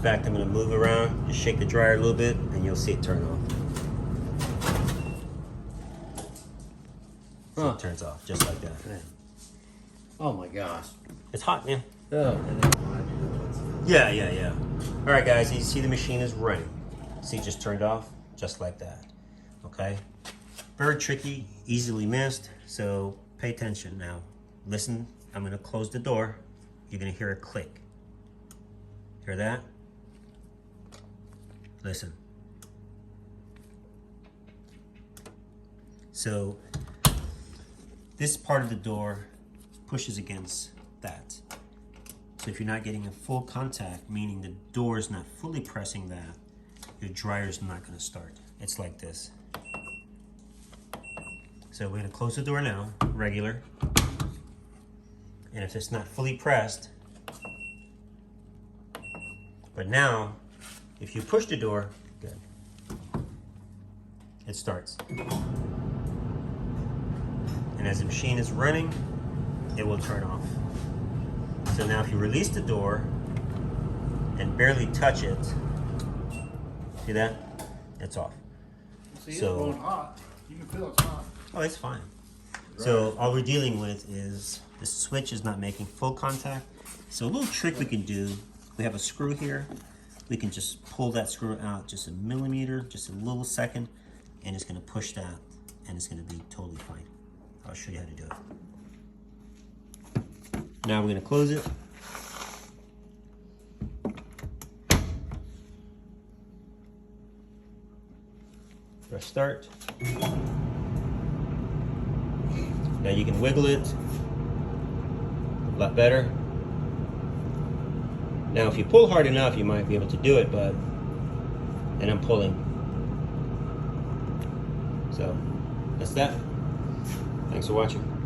fact, I'm going to move around, just shake the dryer a little bit, and you'll see it turn off. So it turns off just like that. Oh my gosh. It's hot, man. Oh. Yeah. All right, guys, you see the machine is running. See, it just turned off, just like that. Okay? Very tricky, easily missed, so pay attention now. Listen, I'm gonna close the door. You're gonna hear a click. Hear that? Listen. So, this part of the door pushes against that. So if you're not getting a full contact, meaning the door is not fully pressing that, your dryer is not going to start. It's like this. So we're going to close the door now, regular. And if it's not fully pressed, but now, if you push the door, good, it starts. And as the machine is running, it will turn off. So now if you release the door and barely touch it, see that? It's off. See, it's going hot. You can feel it's hot. Oh, it's fine. So all we're dealing with is the switch is not making full contact. So a little trick we can do, we have a screw here. We can just pull that screw out just a millimeter, just a little second, and it's gonna push that, and it's gonna be totally fine. I'll show you how to do it. Now we're going to close it. Press start. Now you can wiggle it a lot better. Now if you pull hard enough, you might be able to do it, but, and I'm pulling. So that's that. Thanks for watching.